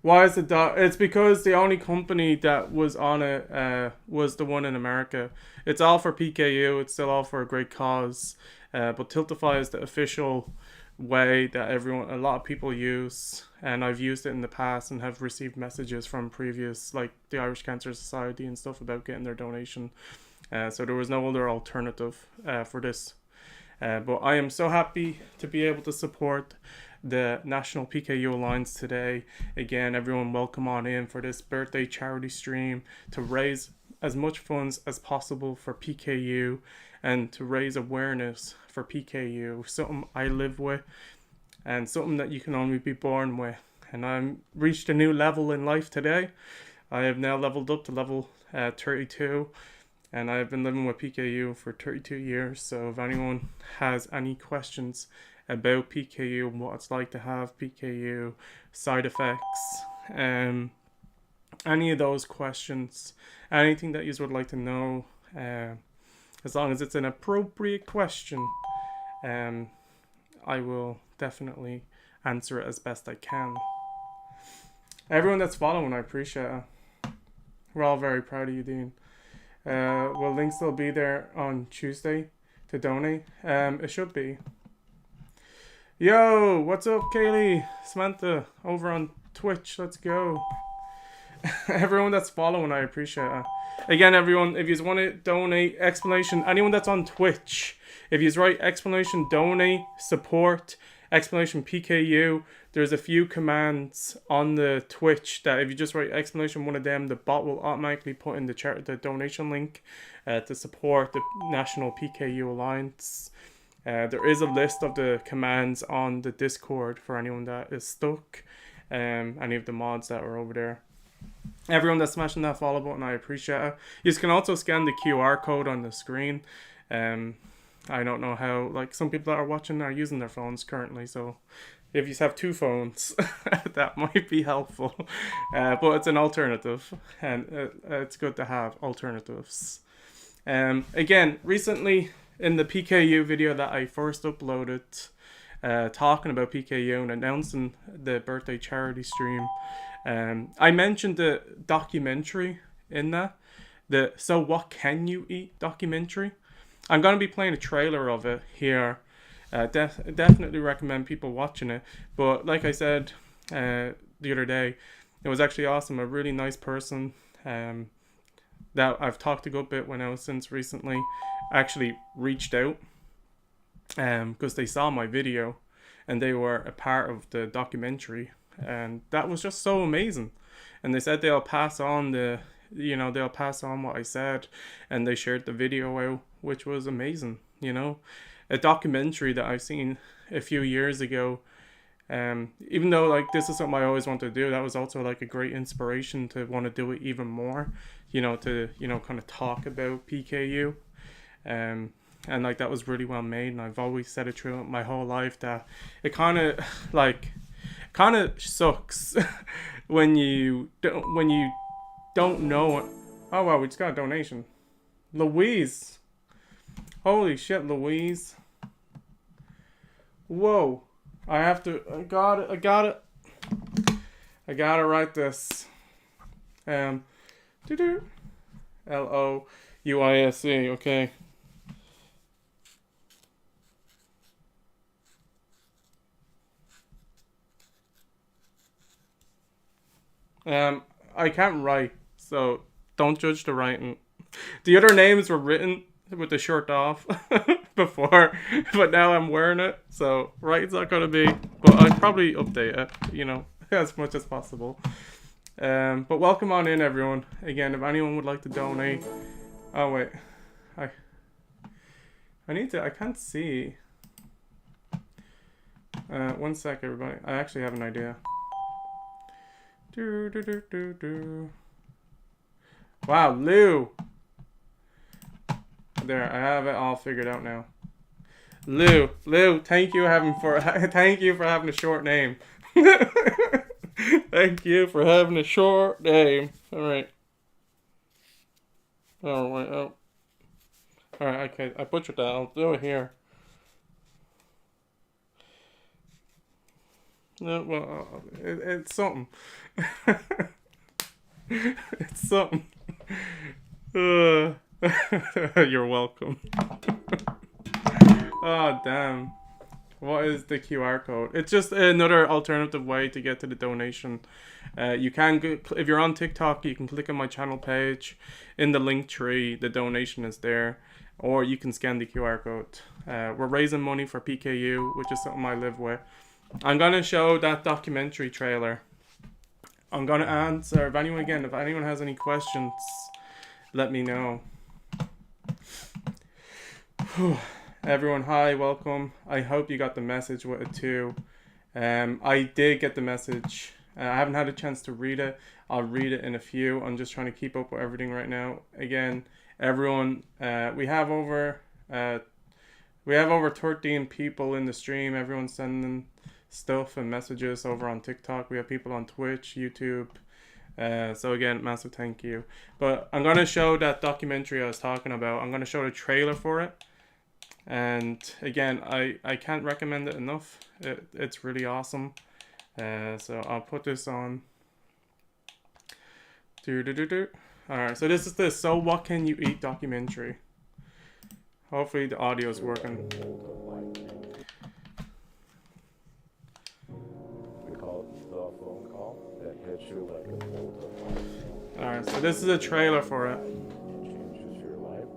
Why is it it's because the only company that was on it was the one in America. It's all for PKU. It's still all for a great cause. But Tiltify is the official way that a lot of people use, and I've used it in the past and have received messages from previous, like the Irish Cancer Society and stuff, about getting their donation. So there was no other alternative for this. But I am so happy to be able to support the National PKU Alliance today. Again, everyone, welcome on in for this birthday charity stream to raise as much funds as possible for PKU and to raise awareness for PKU, something I live with and something that you can only be born with. And I've reached a new level in life today. I have now leveled up to level 32, and I've been living with PKU for 32 years. So if anyone has any questions about PKU and what it's like to have PKU, side effects, any of those questions, anything that you would like to know, as long as it's an appropriate question, I will definitely answer it as best I can. Everyone that's following, I appreciate it. We're all very proud of you, Dean. Will links still be there on Tuesday to donate? It should be. Yo, what's up, Kaylee? Samantha, over on Twitch. Let's go. Everyone that's following, I appreciate it. Again, everyone, if you want to donate, explanation, anyone that's on Twitch, if you write explanation donate, support, explanation PKU, there's a few commands on the Twitch that if you just write explanation one of them, the bot will automatically put in the donation link to support the National PKU Alliance. There is a list of the commands on the Discord for anyone that is stuck, any of the mods that are over there. Everyone that's smashing that follow button, I appreciate it. You can also scan the QR code on the screen. I don't know how, like, some people that are watching are using their phones currently, so if you have two phones, that might be helpful. But it's an alternative, and it's good to have alternatives. Again, recently in the PKU video that I first uploaded, talking about PKU and announcing the birthday charity stream, I mentioned the documentary in that, the So What Can You Eat documentary. I'm going to be playing a trailer of it here. Definitely recommend people watching it. But like I said the other day, it was actually awesome. A really nice person that I've talked a good bit when I was since recently actually reached out because they saw my video and they were a part of the documentary, and that was just so amazing. And they said they'll pass on they'll pass on what I said, and they shared the video out, which was amazing. A documentary that I've seen a few years ago, even though like this is something I always wanted to do, that was also like a great inspiration to want to do it even more, to kind of talk about PKU, and like that was really well made. And I've always said it throughout my whole life that it kind of sucks when you don't know it. Oh wow, we just got a donation. Louise. Holy shit, Louise. Whoa. I got it. I gotta write this. Louise, okay. I can't write, so don't judge the writing. The other names were written with the shirt off before, but now I'm wearing it, so writing's not gonna be. But I'll probably update it, as much as possible. But welcome on in, everyone. Again, if anyone would like to donate. Oh wait, I can't see. 1 sec, everybody. I actually have an idea. Wow, Lou. There, I have it all figured out now. Lou, thank you thank you for having a short name. Thank you for having a short name. Alright. Oh. Alright, okay, I butchered that. I'll do it here. Well, it's something. It's something. You're welcome. Oh, damn. What is the QR code? It's just another alternative way to get to the donation. You can go, if you're on TikTok, you can click on my channel page. In the link tree, the donation is there. Or you can scan the QR code. We're raising money for PKU, which is something I live with. I'm going to show that documentary trailer. I'm going to answer, if anyone has any questions, let me know. Everyone, hi, welcome. I hope you got the message with it too. I did get the message. I haven't had a chance to read it. I'll read it in a few. I'm just trying to keep up with everything right now. Again, everyone, we have over 13 people in the stream. Everyone's sending stuff and messages over on TikTok. We have people on Twitch, YouTube. So again, massive thank you. But I'm going to show that documentary I was talking about. I'm going to show the trailer for it. And again, I can't recommend it enough. It's really awesome. So I'll put this on. Alright, so this is the So What Can You Eat documentary. Hopefully the audio is working. We call it the phone call that hits you like a bolt of lightning. Alright, so this is a trailer for it. Changes your life.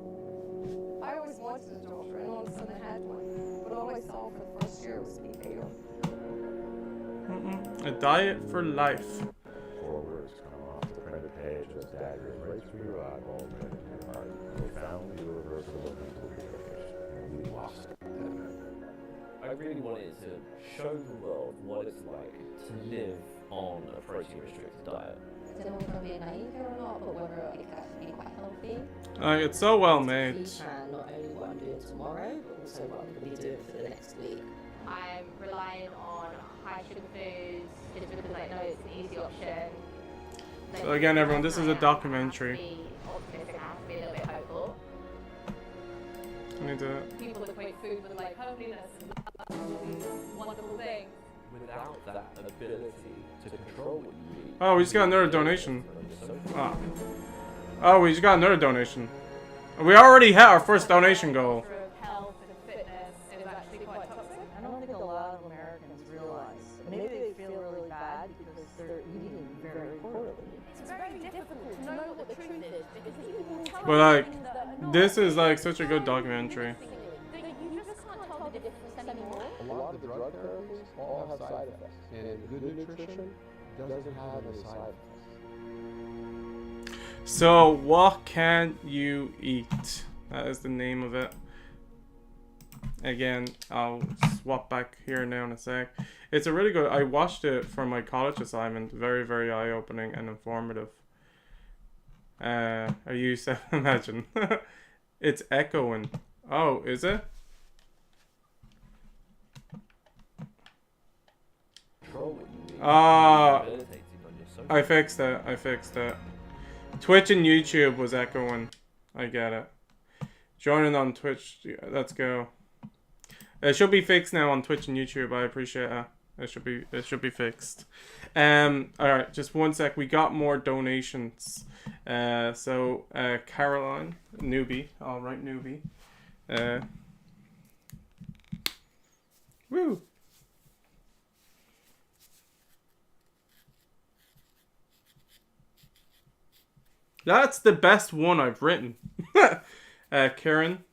I always wanted a daughter, and all of a sudden I had one. But all I saw for the first year was PKU. A diet for life. 4 words come off the printed page as daggers right through your eyeball, right into your heart. Profound, irreversible mental communication. And we lost it that night. I really wanted to show the world what it's like to live on a protein-restricted diet. I don't know if I'm being naive here or not, but whether I can actually be quite healthy. It's so well made. Plan not only what I'm doing tomorrow, but also what I'm going to be doing for the next week. I'm relying on high sugar foods just because I know it's an easy option. So again, everyone, this is a documentary. I have to be optimistic, I have to be a little bit hopeful. I need to... People equate food with like holiness and these wonderful things. Without that ability to control what you eat. Oh, we just got another donation. Oh, we just got another donation. We already had our first donation goal. Of health and fitness is actually quite toxic. I don't think a lot of Americans realize. Maybe they feel really bad because they're eating very poorly. It's very difficult to know what the truth is because people tell But like, this is like such a good documentary. you just can't tell the difference anymore. A lot of the drug therapies all have side effects, and good nutrition doesn't have a side effects. So, what can you eat? That is the name of it. Again, I'll swap back here now in a sec. It's a really good... I watched it for my college assignment. Very, very eye-opening and informative. Are you... Imagine. It's echoing. Oh, is it? I fixed it. Twitch and YouTube was echoing. I get it. Joining on Twitch. Yeah, let's go. It should be fixed now on Twitch and YouTube. I appreciate it. It should be fixed. Alright, just one sec. We got more donations. So Caroline, newbie. Alright, newbie. Woo! That's the best one I've written. Karen.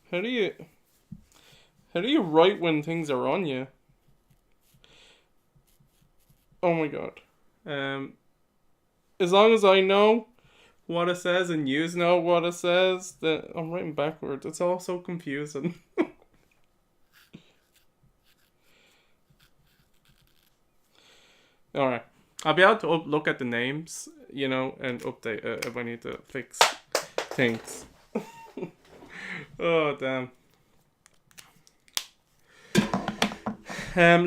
How do you write when things are on you? Oh my god. As long as I know what it says and you know what it says, then I'm writing backwards. It's all so confusing. Alright. I'll be able to look at the names, you know, and update it if I need to fix things. Oh, damn.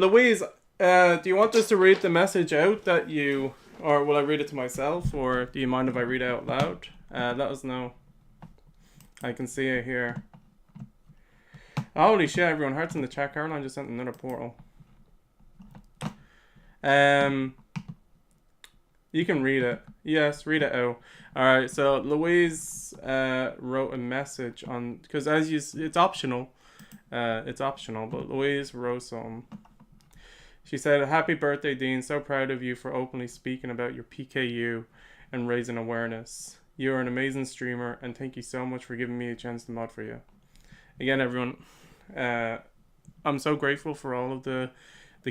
Louise, do you want us to read the message out that you... Or will I read it to myself? Or do you mind if I read it out loud? Let us know. I can see it here. Holy shit, everyone. Hearts in the chat. Caroline just sent another portal. You can read it. Yes, read it out. Alright, so Louise wrote a message on... Because it's optional. It's optional, but Louise wrote something. She said, "Happy birthday, Dean. So proud of you for openly speaking about your PKU and raising awareness. You are an amazing streamer, and thank you so much for giving me a chance to mod for you." Again, everyone, I'm so grateful for all of the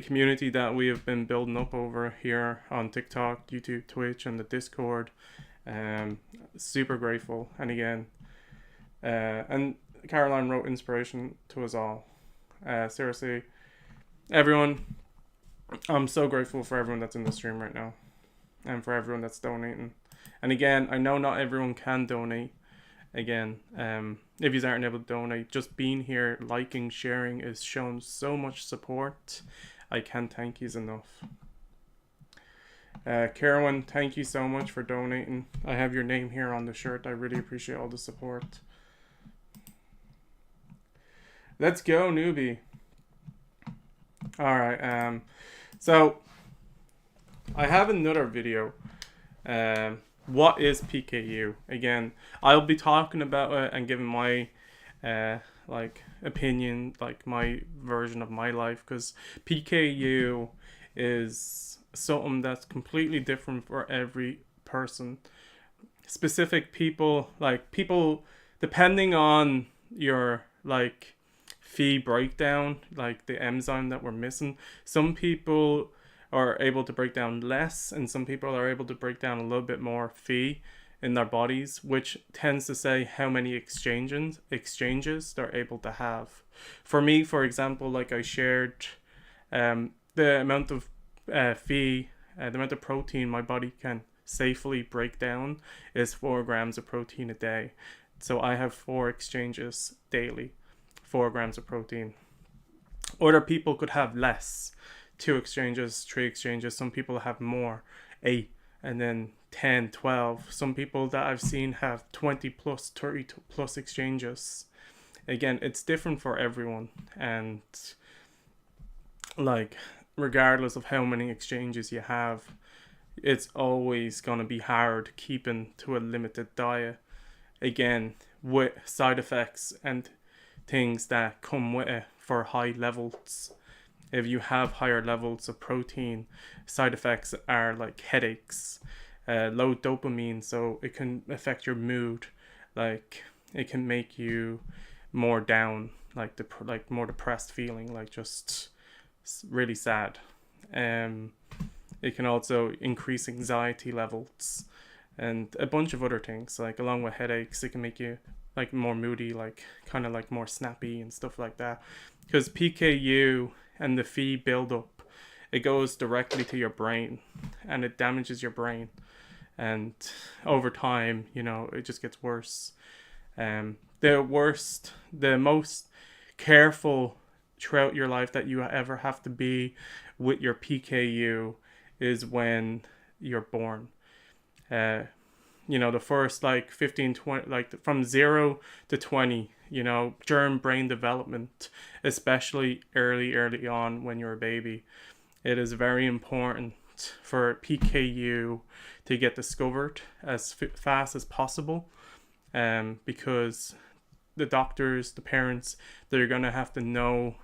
community that we have been building up over here on TikTok, YouTube, Twitch, and the Discord. Super grateful. And again, and Caroline wrote inspiration to us all. Seriously, everyone, I'm so grateful for everyone that's in the stream right now, and for everyone that's donating. And again, I know not everyone can donate. Again, if you aren't able to donate, just being here, liking, sharing is showing so much support. I can't thank you enough. Carolyn, thank you so much for donating. I have your name here on the shirt. I really appreciate all the support. Let's go, newbie. Alright, so I have another video. What is PKU? Again, I'll be talking about it and giving my opinion, like my version of my life, because PKU is something that's completely different for every person. Specific people, depending on your Phe breakdown, like the enzyme that we're missing, some people are able to break down less, and some people are able to break down a little bit more Phe in their bodies, which tends to say how many exchanges they're able to have. For me, for example, like I shared, the amount of Phe, the amount of protein my body can safely break down is 4 grams of protein a day. So I have 4 exchanges daily, 4 grams of protein. Other people could have less, 2 exchanges, 3 exchanges. Some people have more, 8, and then 10, 12. Some people that I've seen have 20 plus, 30 plus exchanges. Again, it's different for everyone, and regardless of how many exchanges you have, it's always going to be hard keeping to a limited diet. Again, with side effects and things that come with it for high levels. If you have higher levels of protein, side effects are like headaches, low dopamine, so it can affect your mood. Like it can make you more down, more depressed feeling, just really sad. It can also increase anxiety levels and a bunch of other things. Along with headaches, it can make you more moody, kind of more snappy and stuff like that. Because PKU and the Phe buildup, it goes directly to your brain and it damages your brain. And over time, it just gets worse. The most careful throughout your life that you ever have to be with your PKU is when you're born. The first 15, 20, from 0 to 20, during brain development, especially early on when you're a baby, it is very important for PKU to get discovered as fast as possible, because the doctors, the parents, they're going to have to know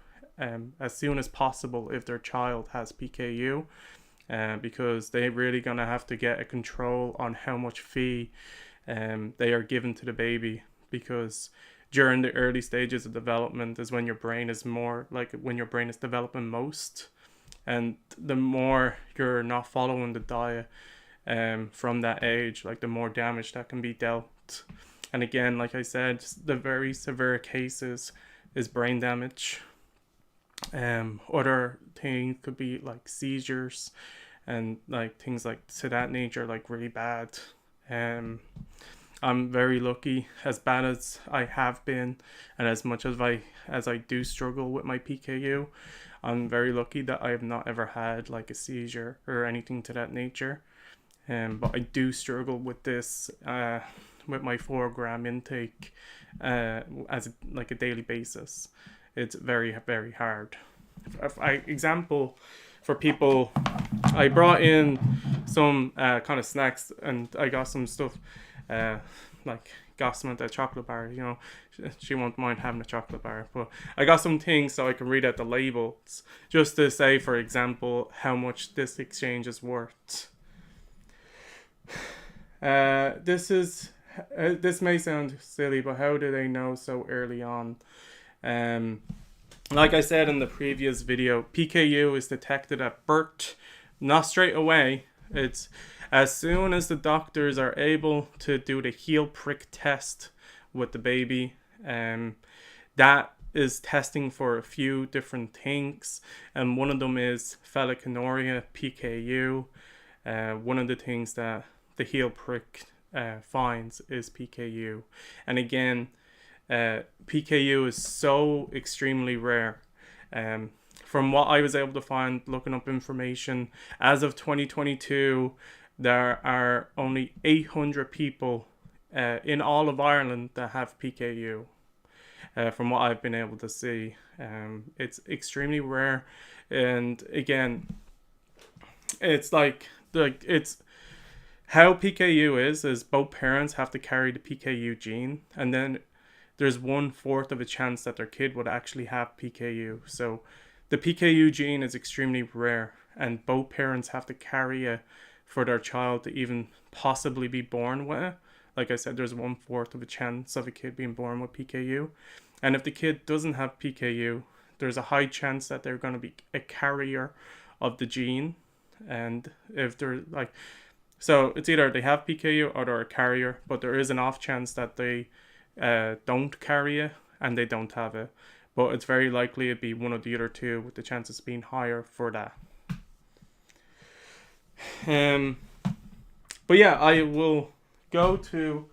as soon as possible if their child has PKU, because they're really going to have to get a control on how much Phe they are given to the baby, because during the early stages of development is when your brain is when your brain is developing most, and the more you're not following the diet from that age, the more damage that can be dealt. And again, like I said, the very severe cases is brain damage. Other things could be seizures and things to that nature, really bad. I'm very lucky, as bad as I have been, and as much as I do struggle with my PKU, I'm very lucky that I have not ever had a seizure or anything to that nature. But I do struggle with this with my 4 gram intake as a daily basis. it's very, very hard. Example for people, I brought in some kind of snacks, and I got some stuff like got Samantha a chocolate bar. You know, she won't mind having a chocolate bar, but I got some things so I can read out the labels, just to say, for example, how much this exchange is worth. This may sound silly, but how do they know so early on? Like I said in the previous video, PKU is detected at birth, not straight away. It's as soon as the doctors are able to do the heel prick test with the baby. That is testing for a few different things, and one of them is Phenylketonuria, PKU. One of the things that the heel prick finds is PKU. And again, PKU is so extremely rare. From what I was able to find looking up information, as of 2022, there are only 800 people in all of Ireland that have PKU. From what I've been able to see, it's extremely rare. And again, it's it's how PKU is both parents have to carry the PKU gene, and then there's 1/4 of a chance that their kid would actually have PKU. So the PKU gene is extremely rare, and both parents have to carry it for their child to even possibly be born with it. Like I said, there's 1/4 of a chance of a kid being born with PKU. And if the kid doesn't have PKU, there's a high chance that they're going to be a carrier of the gene. And if they're so it's either they have PKU or they're a carrier, but there is an off chance that they don't carry it and they don't have it. But it's very likely it'd be one of the other two, with the chances being higher for that. But yeah, I will go to...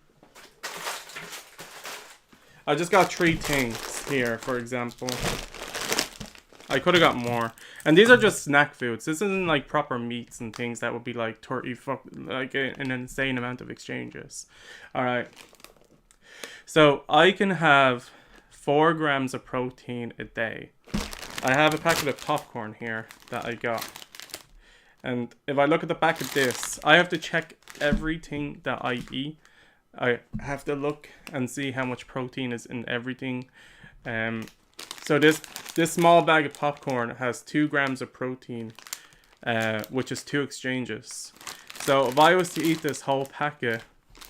I just got 3 things here, for example. I could have got more. And these are just snack foods. This isn't like proper meats and things that would be like an insane amount of exchanges. Alright. So I can have 4 grams of protein a day. I have a packet of popcorn here that I got. And if I look at the back of this, I have to check everything that I eat. I have to look and see how much protein is in everything. So this small bag of popcorn has 2 grams of protein, which is 2 exchanges. So if I was to eat this whole packet,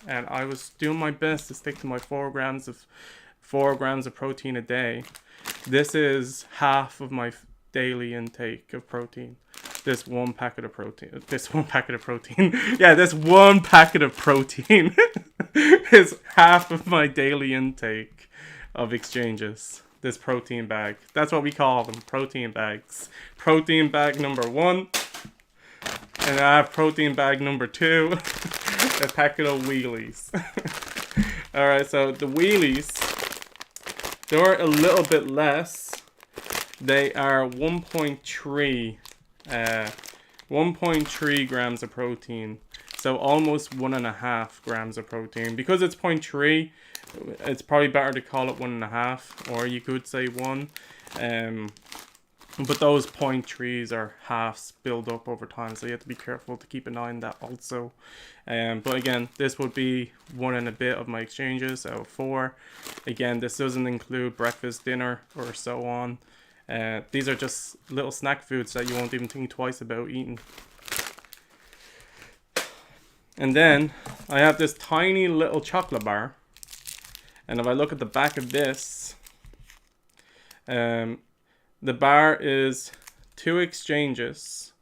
and I was doing my best to stick to my 4 grams of protein a day, this is half of my daily intake of protein. This one packet of protein. Yeah, this one packet of protein is half of my daily intake of exchanges. This protein bag. That's what we call them, protein bags. Protein bag number 1. And I have protein bag number 2. A packet of wheelies. Alright, so the wheelies, they're a little bit less. They are 1.3 grams of protein. So almost 1.5 grams of protein. Because it's 0.3, it's probably better to call it 1.5, or you could say 1. But those 0.3s are halves build up over time, so you have to be careful to keep an eye on that also. But again, this would be 1 and a bit of my exchanges, so 4. Again, this doesn't include breakfast, dinner, or so on. These are just little snack foods that you won't even think twice about eating. And then I have this tiny little chocolate bar. And if I look at the back of this, the bar is 2 exchanges.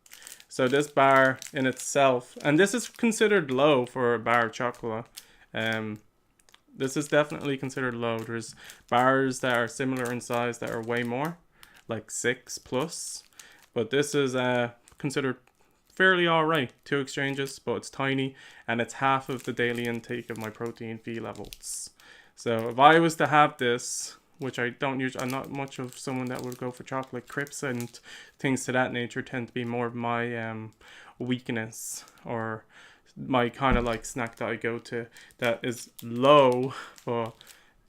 So this bar in itself, and this is considered low for a bar of chocolate. This is definitely considered low. There's bars that are similar in size that are way more, like 6 plus. But this is considered fairly alright. 2 exchanges, but it's tiny, and it's half of the daily intake of my protein fee levels. So if I was to have this, which I don't usually, I'm not much of someone that would go for chocolate crisps and things to that nature, tend to be more of my weakness, or my kind of like snack that I go to that is low, but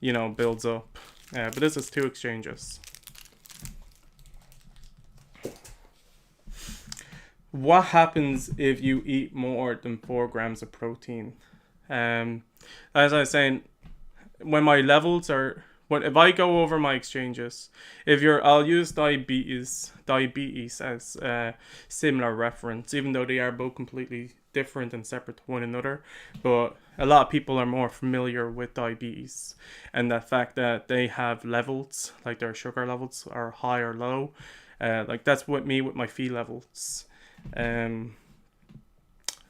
you know, builds up. But this is 2 exchanges. what happens if you eat more than 4 grams of protein? As I was saying, when my levels are, if I go over my exchanges, I'll use diabetes as a similar reference, even though they are both completely different and separate to one another. But a lot of people are more familiar with diabetes and the fact that they have levels, like their sugar levels are high or low. Like that's with me with my Phe levels.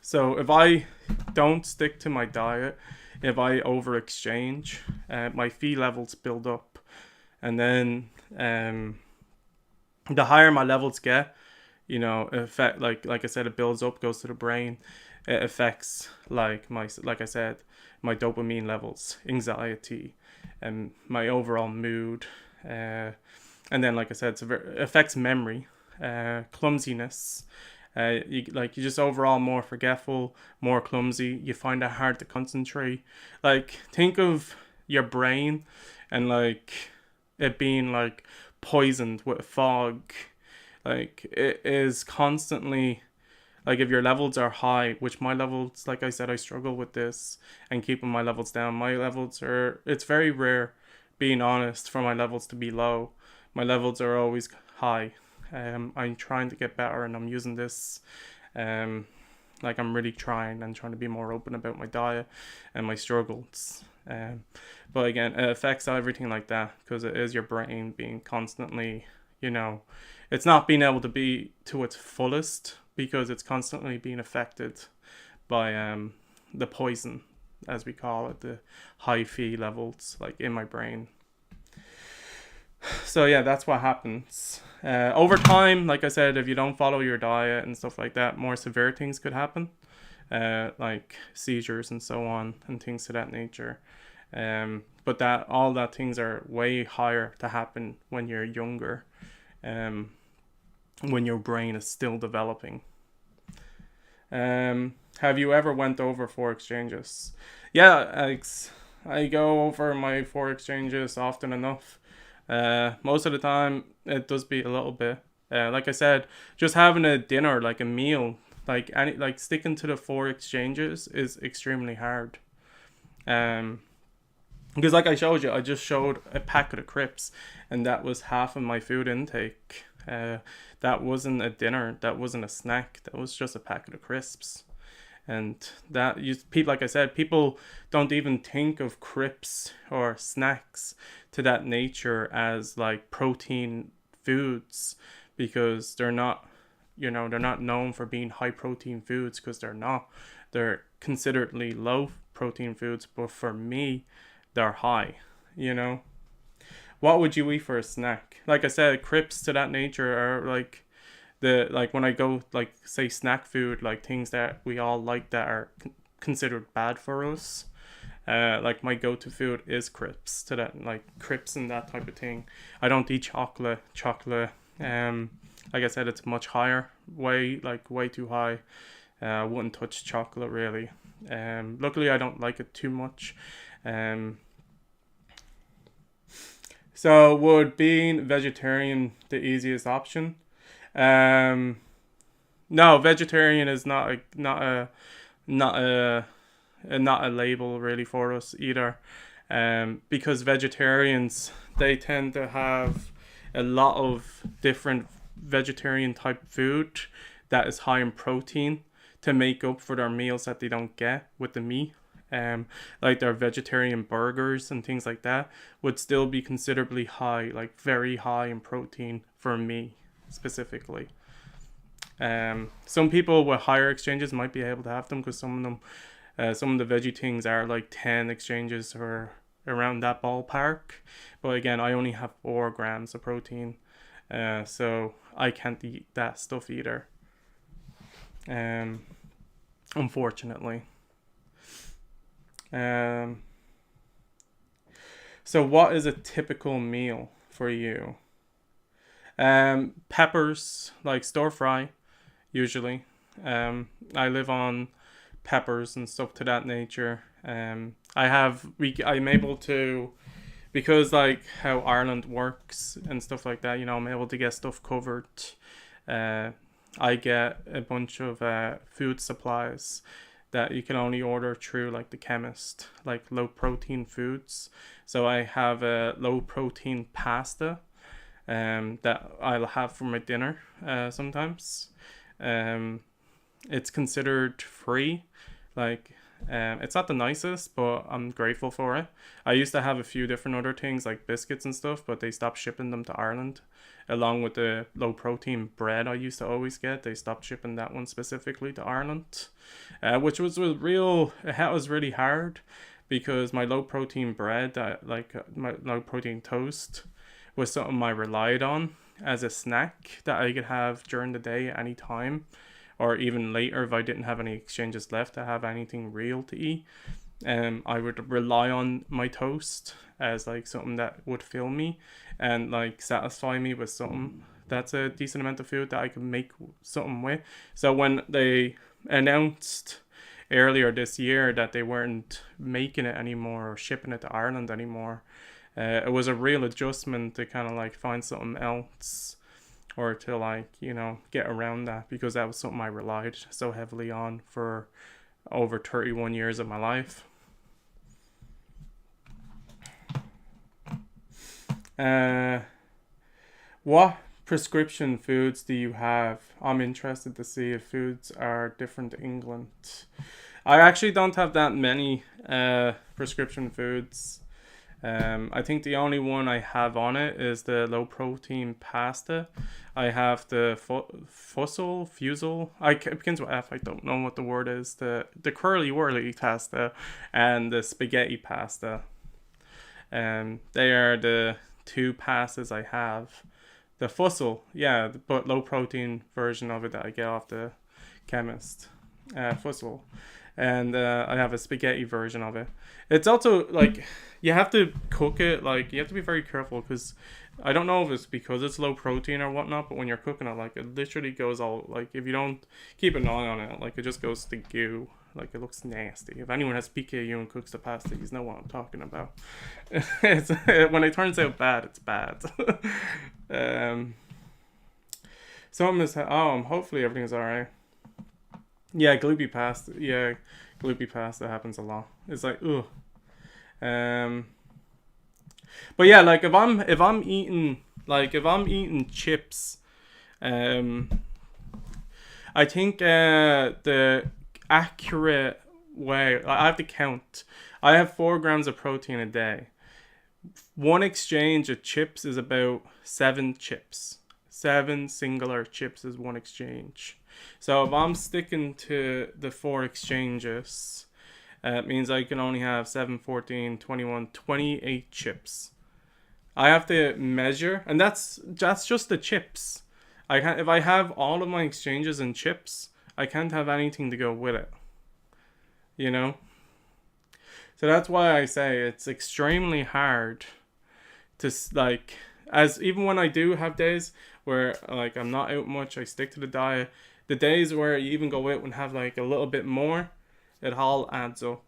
So if I don't stick to my diet, if I over exchange, my Phe levels build up, and then the higher my levels get, affect like I said, it builds up, goes to the brain. It affects like I said, my dopamine levels, anxiety, and my overall mood. And then, like I said, it affects memory, clumsiness. You just overall more forgetful, more clumsy. You find it hard to concentrate. Like, think of your brain and like it being like poisoned with fog. Like, it is constantly, like, if your levels are high, which my levels, like I said, I struggle with this and keeping my levels down. My levels it's very rare, being honest, for my levels to be low. My levels are always high. I'm trying to get better, and I'm using this. I'm really trying to be more open about my diet and my struggles. But again, it affects everything like that, because it is your brain being constantly, it's not being able to be to its fullest, because it's constantly being affected by the poison, as we call it, the high Phe levels, like, in my brain. So yeah, that's what happens. Over time, like I said, if you don't follow your diet and stuff like that, more severe things could happen, like seizures and so on, and things to that nature. But all that things are way higher to happen when you're younger, when your brain is still developing. Have you ever went over 4 exchanges? Yeah, I go over my 4 exchanges often enough. Most of the time it does be a little bit. Like I said, just having a dinner, like a meal, like sticking to the 4 exchanges is extremely hard. Because like I showed you, I just showed a packet of crisps, and that was half of my food intake. That wasn't a dinner, that wasn't a snack, that was just a packet of crisps. And people, like I said, people don't even think of crisps or snacks to that nature as like protein foods, because they're not known for being high protein foods, because they're consideredly low protein foods. But for me, they're high. What would you eat for a snack? Like I said, crisps to that nature are like when I go, like, say, snack food, like things that we all like that are considered bad for us. Like, my go-to food is crisps, like crisps and that type of thing. I don't eat chocolate. Like I said, it's much higher, way too high. I wouldn't touch chocolate really. Luckily, I don't like it too much. So would being vegetarian the easiest option? No, vegetarian is not a label really for us either. Because vegetarians, they tend to have a lot of different vegetarian type food that is high in protein to make up for their meals that they don't get with the meat. Like their vegetarian burgers and things like that would still be considerably high, like very high in protein for me specifically. Some people with higher exchanges might be able to have them, because some of the veggie things are like 10 exchanges or around that ballpark. But again, I only have 4 grams of protein, so I can't eat that stuff either, unfortunately. So what is a typical meal for you? Peppers, like stir fry, usually. I live on peppers and stuff to that nature. I'm able to, because like how Ireland works and stuff like that, I'm able to get stuff covered. I get a bunch of food supplies that you can only order through like the chemist, like low protein foods. So I have a low protein pasta that I'll have for my dinner sometimes. It's considered free. Like, it's not the nicest, but I'm grateful for it. I used to have a few different other things like biscuits and stuff, but they stopped shipping them to Ireland. Along with the low protein bread I used to always get, they stopped shipping that one specifically to Ireland, which was really hard because my low protein bread, my low protein toast, was something I relied on as a snack that I could have during the day at any time, or even later if I didn't have any exchanges left to have anything real to eat. I would rely on my toast as like something that would fill me and like satisfy me with something that's a decent amount of food that I can make something with. So when they announced earlier this year that they weren't making it anymore or shipping it to Ireland anymore, it was a real adjustment to kind of like find something else or to like, you know, get around that, because that was something I relied so heavily on for over 31 years of my life. What prescription foods do you have? I'm interested to see if foods are different in England. I actually don't have that many prescription foods. I think the only one I have on it is the low protein pasta. I have the fusel. It begins with F. I don't know what the word is. The curly whirly pasta and the spaghetti pasta. They are the two pastas I have. The fusel, yeah, but low protein version of it that I get off the chemist. Fusel. And I have a spaghetti version of it. It's also like you have to cook it, like you have to be very careful, because I don't know if it's because it's low protein or whatnot, but when you're cooking it, like it literally goes all, like if you don't keep an eye on it, like it just goes to goo. Like it looks nasty. If anyone has PKU and cooks the pasta, you know what I'm talking about. When it turns out bad, it's bad. Something is hopefully everything's alright. Yeah, gloopy pasta. Yeah, gloopy pasta happens a lot. It's like ugh. But yeah, like if I'm eating chips, I think the accurate way, I have to count. I have 4 grams of protein a day. One exchange of chips is about 7 chips. 7 singular chips is one exchange. So if I'm sticking to the 4 exchanges, it means I can only have 7, 14, 21, 28 chips. I have to measure, and that's just the chips. If I have all of my exchanges in chips, I can't have anything to go with it. You know? So that's why I say it's extremely hard to like, as even when I do have days where like I'm not out much, I stick to the diet. The days where you even go out and have like a little bit more, it all adds up,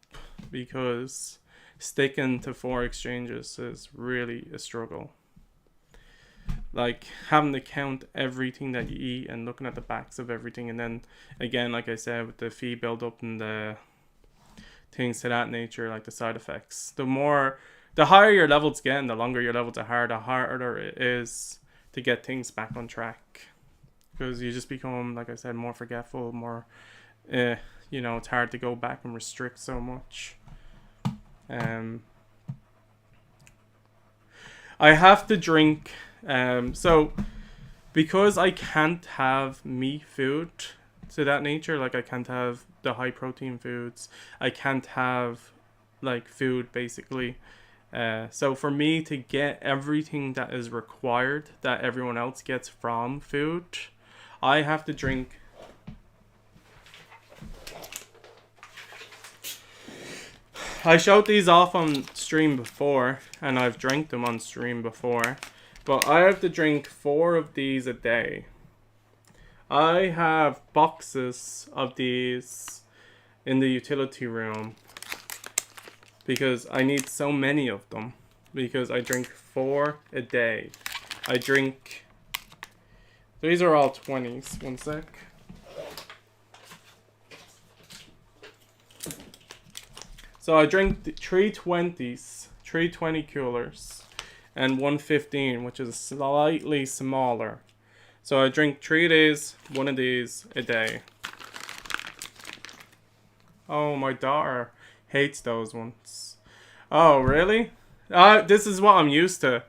because sticking to 4 exchanges is really a struggle. Like having to count everything that you eat and looking at the backs of everything, and then again, like I said, with the fee build up and the things to that nature, like the side effects, the higher your levels get and the longer your levels are, the harder it is to get things back on track, because you just become, like I said, more forgetful, more it's hard to go back and restrict so much. I have to drink, so because I can't have meat food to that nature, like I can't have the high protein foods, I can't have like food basically. So for me to get everything that is required that everyone else gets from food, I have to drink I showed these off on stream before, and I've drank them on stream before, but I have to drink 4 of these a day. I have boxes of these in the utility room because I need so many of them, because I drink 4 a day. I drink These are all 20s. One sec. So I drink 320s, 320 coolers, and 115, which is slightly smaller. So I drink 3 days, one of these a day. Oh, my daughter hates those ones. Oh, really? This is what I'm used to.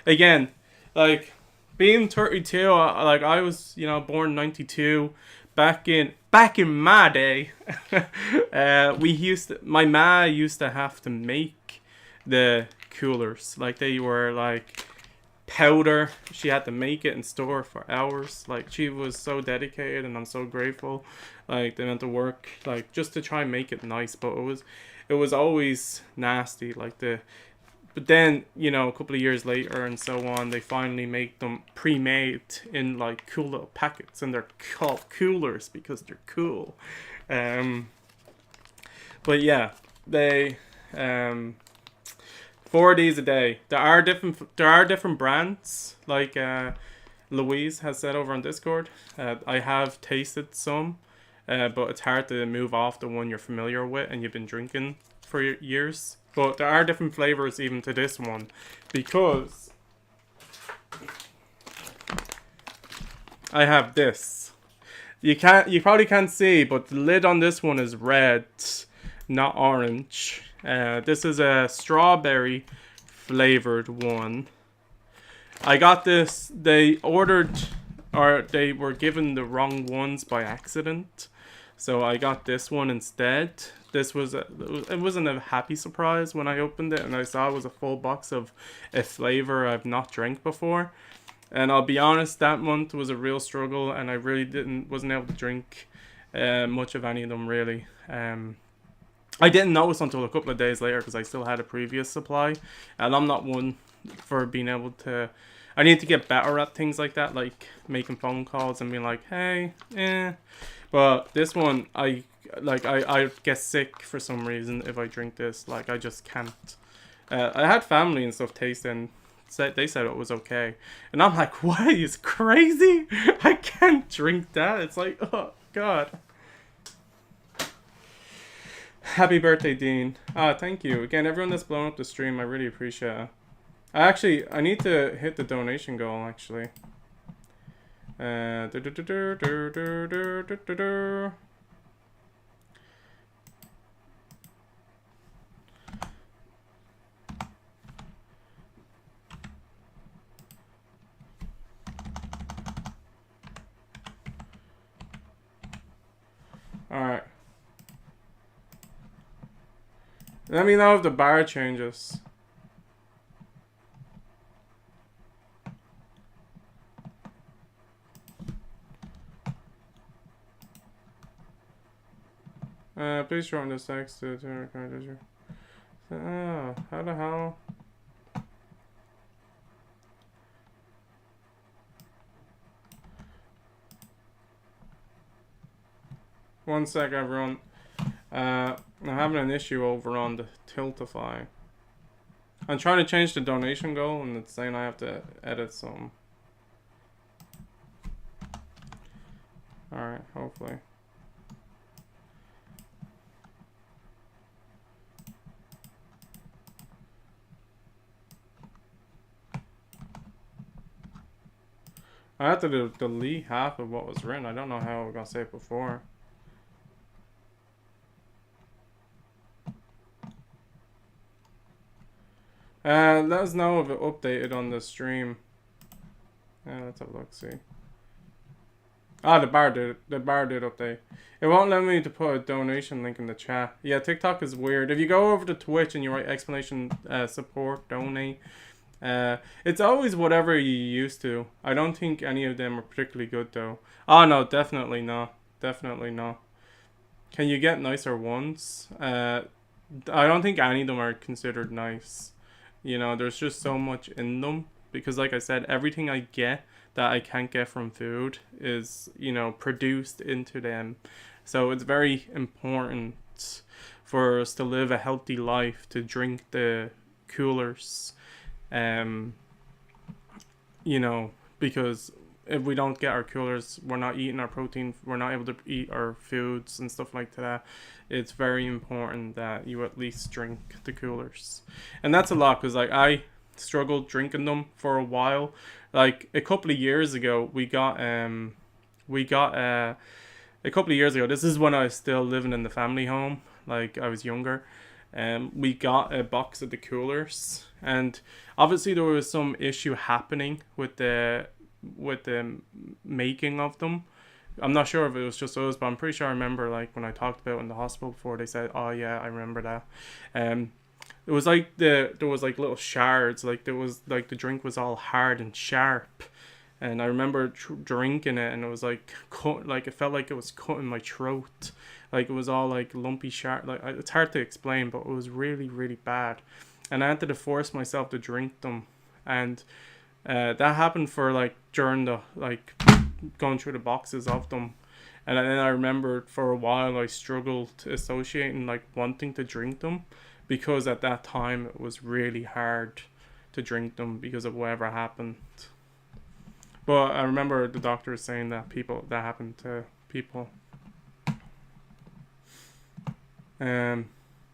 Again, like, being 32, like, I was, you know, born 92. Back in my day, my ma used to have to make the coolers. Like, they were, like, powder. She had to make it and store it for hours. Like, she was so dedicated, and I'm so grateful. Like, they went to work, like, just to try and make it nice, but it was always nasty. Like, but then, you know, a couple of years later and so on, they finally make them pre-made in, like, cool little packets, and they're called coolers because they're cool. But yeah, they 4 days a day. There are different brands, like Louise has said over on Discord. I have tasted some, but it's hard to move off the one you're familiar with and you've been drinking for years. But there are different flavors even to this one, because I have this. You probably can't see, but the lid on this one is red, not orange. This is a strawberry flavored one. I got this. They ordered, or they were given the wrong ones by accident, so I got this one instead. It wasn't a happy surprise when I opened it and I saw it was a full box of a flavor I've not drank before. And I'll be honest, that month was a real struggle, and I really wasn't able to drink much of any of them, really. I didn't notice until a couple of days later, because I still had a previous supply, and I'm not one for being able to... I need to get better at things like that, like making phone calls and being like, hey, But this one, I get sick for some reason if I drink this. Like, I just can't. I had family and stuff taste, and they said it was okay, and I'm like, what? It's crazy. I can't drink that. It's like, oh god. Happy birthday, Dean. Thank you again, everyone that's blown up the stream. I really appreciate it. I need to hit the donation goal, actually. Alright. Let me know if the bar changes. Please join this text to recommendation. How the hell? One sec, everyone. I'm having an issue over on the Tiltify. I'm trying to change the donation goal, and it's saying I have to edit some. Alright, hopefully. I had to delete half of what was written. I don't know how I was gonna say it before. Let us know if it updated on the stream. Let's have a look, see. The bar did update. It won't let me to put a donation link in the chat. Yeah, TikTok is weird. If you go over to Twitch and you write explanation support donate, it's always whatever you used to. I don't think any of them are particularly good though. Oh no, definitely not. Definitely not. Can you get nicer ones? I don't think any of them are considered nice. You know, there's just so much in them, because like I said, everything I get that I can't get from food is, you know, produced into them. So it's very important for us to live a healthy life to drink the coolers. You know, because if we don't get our coolers, we're not eating our protein, we're not able to eat our foods and stuff like that. It's very important that you at least drink the coolers. And that's a lot, because like I struggled drinking them for a while. Like a couple of years ago, a couple of years ago, this is when I was still living in the family home, like I was younger, we got a box of the coolers, and obviously there was some issue happening with the making of them. I'm not sure if it was just us, but I'm pretty sure I remember, like when I talked about it in the hospital before, they said, oh yeah, I remember that. It was like there was like little shards, like there was like the drink was all hard and sharp. And I remember drinking it, and it was like it felt like it was cutting my throat, like it was all like lumpy sharp. Like it's hard to explain, but it was really, really bad, and I had to force myself to drink them, and that happened for like during the like going through the boxes of them, and then I remember for a while I struggled associating like wanting to drink them, because at that time it was really hard to drink them because of whatever happened. But I remember the doctor saying that happened to people. If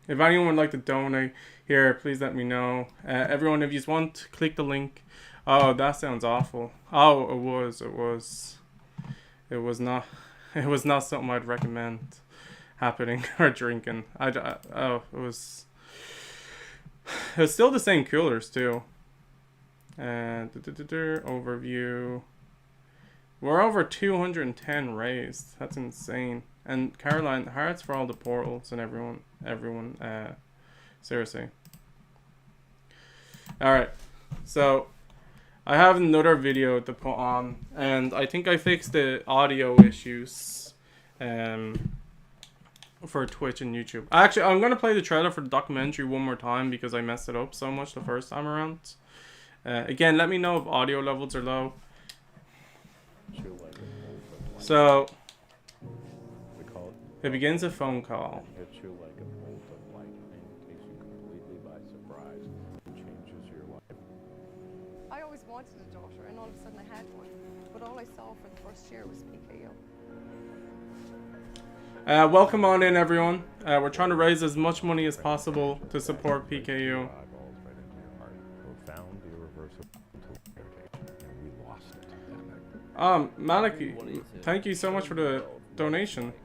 anyone would like to donate here, please let me know. Everyone, if you want, click the link. Oh, that sounds awful. Oh, it was not something I'd recommend happening or drinking. It was still the same coolers too. Overview. We're over 210 raised. That's insane. And Caroline, hearts for all the portals and everyone. Seriously. Alright. So, I have another video to put on. And I think I fixed the audio issues. For Twitch and YouTube. Actually, I'm going to play the trailer for the documentary one more time, because I messed it up so much the first time around. Again, let me know if audio levels are low. So, it begins a phone call. Hits you like a bolt of lightning, takes you completely by surprise, and changes your life. I always wanted a daughter, and all of a sudden I had one. But all I saw for the first year was PKU. Welcome on in, everyone. We're trying to raise as much money as possible to support PKU. Maliki, thank you so much for the donation. To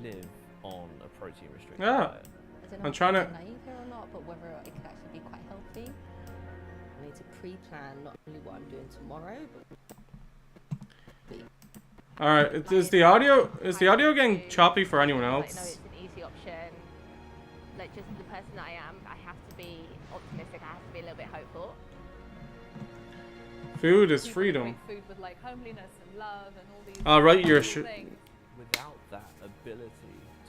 live on a protein restricted Yeah. diet. I'm trying to. Naive here or not, but whether it could actually be quite healthy. I need to pre-plan not only what I'm doing tomorrow, but. All right, is the audio getting choppy for anyone Like, no, else? it's an easy option. Like, just the person that I am, I have to be optimistic. I have to be a little bit hopeful. Food is freedom. Food with like homeliness and love and all these Right, you're things. Without that ability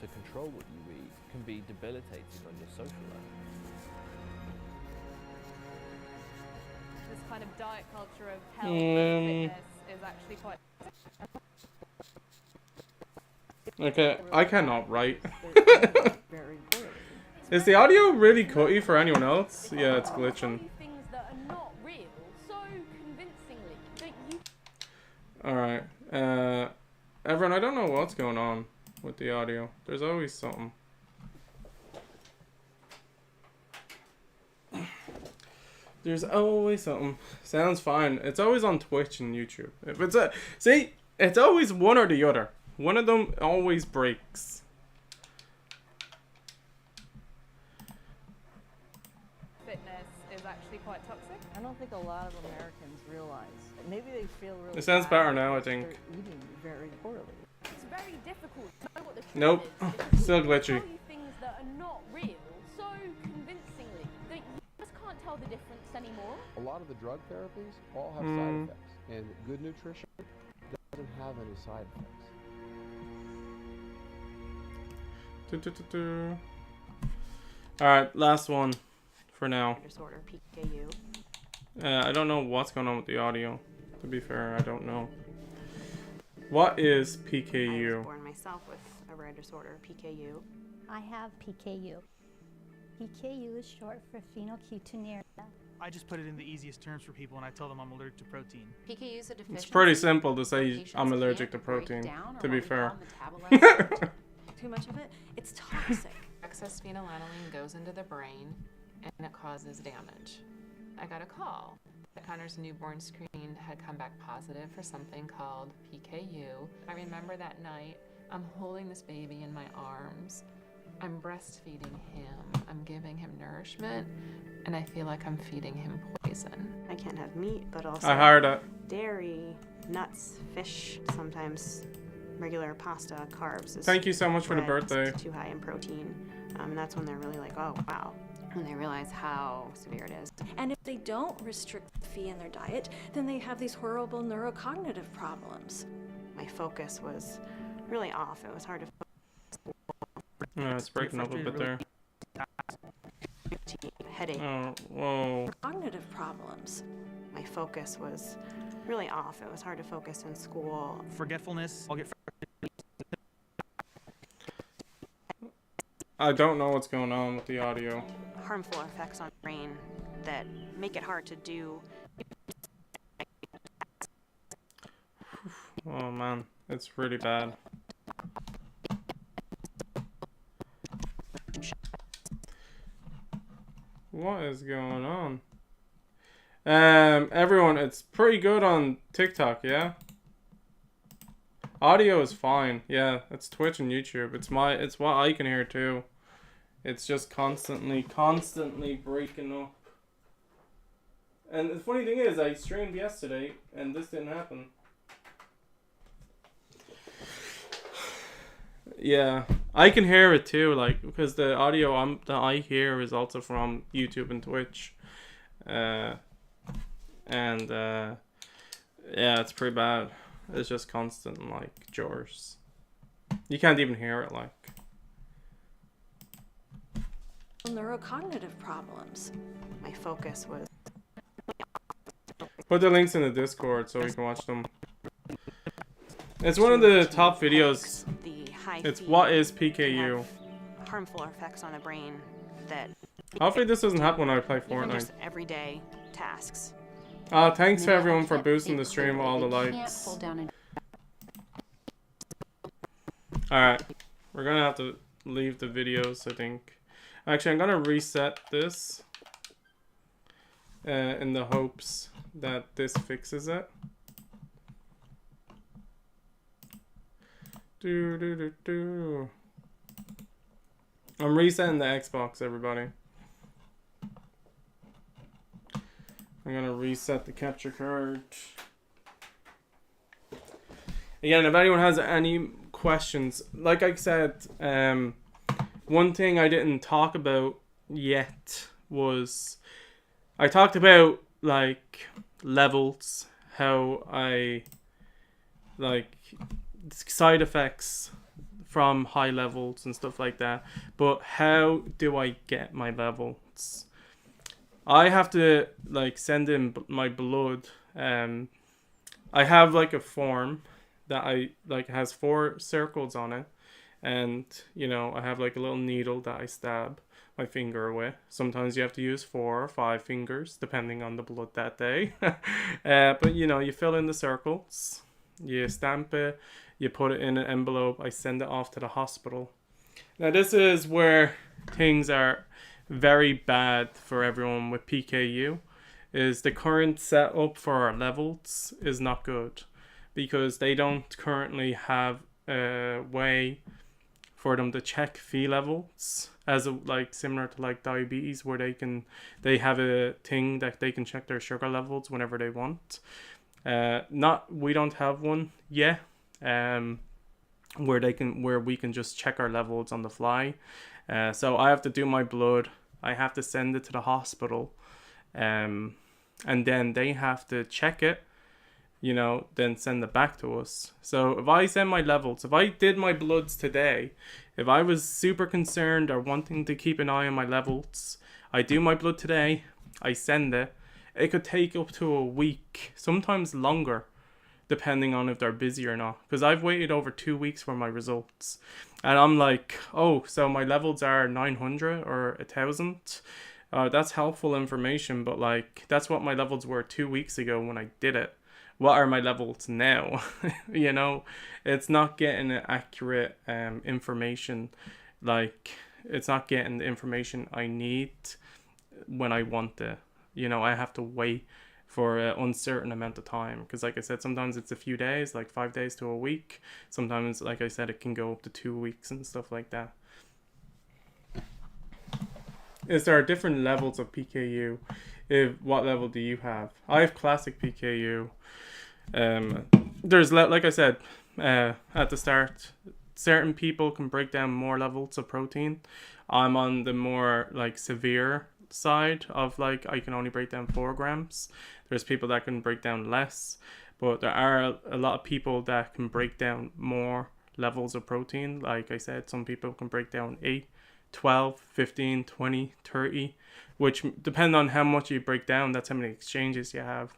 to control what you eat can be debilitating on your social life. This kind of diet culture of health and fitness is actually quite. Okay, I cannot write. Very poorly. Is the audio really cutty for anyone else? Yeah, it's glitching. Things that are not real so convincingly that you. Alright, everyone, I don't know what's going on with the audio. There's always something. There's always something. Sounds fine. It's always on Twitch and YouTube. If it's see, it's always one or the other. One of them always breaks. Fitness is actually quite toxic. I don't think a lot of Americans realize. Maybe they feel really. It sounds bad better now, I because think. they're eating very poorly. It's very difficult to know what the truth Nope. is. because Still people glitchy. tell you things that are not real so convincingly that you just can't tell the difference anymore. A lot of the drug therapies all have side effects, and good nutrition doesn't have any side effects. Alright, last one for now. Disorder, PKU. I don't know what's going on with the audio. To be fair, I don't know. What is I was PKU? born myself with a rare disorder, PKU. I have PKU. PKU is short for Phenylketonuria. I just put it in the easiest terms for people, and I tell them I'm allergic to protein. PKU is a deficiency. It's pretty simple to say Patients I'm allergic can't to break protein, down or to be what we fair. call metabolize Too much of it, it's toxic. Excess phenylalanine goes into the brain and it causes damage. I got a call. Connor's newborn screen had come back positive for something called PKU. I remember that night, I'm holding this baby in my arms. I'm breastfeeding him. I'm giving him nourishment, and I feel like I'm feeding him poison. I can't have meat, but also I heard it. dairy, nuts, fish, sometimes regular pasta, carbs. Thank you so much for the bread, birthday. Too high in protein. And that's when they're really like, oh, wow. When they realize how severe it is. And if they don't restrict Phe in their diet, then they have these horrible neurocognitive problems. My focus was really off. It was hard to focus. Yeah, it's breaking up a bit there. Headache. Oh, whoa. Cognitive problems. My focus was really off. It was hard to focus in school. Forgetfulness. I'll get I don't know what's going on with the audio. Harmful effects on the brain that make it hard to do. Oh man, it's really bad. What is going on? Everyone, it's pretty good on TikTok, yeah? Audio is fine. Yeah, it's Twitch and YouTube. It's what I can hear too. It's just constantly breaking up. And the funny thing is, I streamed yesterday and this didn't happen. Yeah, I can hear it too, like, because the audio that I hear is also from YouTube and Twitch. Yeah, it's pretty bad. It's just constant, like, jars. You can't even hear it, like. Neurocognitive problems. My focus was. Put the links in the Discord so we can watch them. It's one of the top videos. It's what is PKU. Harmful effects on the brain that. Hopefully this doesn't happen when I play Even Fortnite. just everyday tasks. Thanks for everyone for boosting the stream with all the likes. Alright, we're gonna have to leave the videos, I think. Actually, I'm gonna reset this in the hopes that this fixes it. I'm resetting the Xbox, everybody. I'm gonna reset the capture card. Again, if anyone has any questions, like I said, one thing I didn't talk about yet was I talked about like levels, how I like side effects from high levels and stuff like that, but how do I get my levels? I have to like send in my blood. I have like a form that I like has 4 circles on it, and you know I have like a little needle that I stab my finger with. Sometimes you have to use 4 or 5 fingers depending on the blood that day. But you know, you fill in the circles, you stamp it, you put it in an envelope, I send it off to the hospital. Now this is where things are very bad for everyone with PKU, is the current setup for our levels is not good, because they don't currently have a way for them to check Phe levels as a, like similar to like diabetes, where they have a thing that they can check their sugar levels whenever they want. We don't have one yet, where we can just check our levels on the fly. So I have to do my blood, I have to send it to the hospital, and then they have to check it, you know, then send it back to us. So if I send my levels, if I did my bloods today, if I was super concerned or wanting to keep an eye on my levels, I do my blood today, I send it. It could take up to a week, sometimes longer, depending on if they're busy or not. Because I've waited over 2 weeks for my results. And I'm like, oh, so my levels are 900 or 1,000. that's helpful information, but like that's what my levels were 2 weeks ago when I did it. What are my levels now? You know, it's not getting accurate information. Like, it's not getting the information I need when I want it. You know, I have to wait for an uncertain amount of time, because like I said, sometimes it's a few days, like 5 days to a week. Sometimes, like I said, it can go up to 2 weeks and stuff like that. Is there different levels of PKU? What level do you have? I have classic PKU. There's, like I said at the start, certain people can break down more levels of protein. I'm on the more like severe side of like I can only break down 4 grams. There's people that can break down less, but there are a lot of people that can break down more levels of protein. Like I said, some people can break down 8, 12, 15, 20, 30, which depend on how much you break down, that's how many exchanges you have.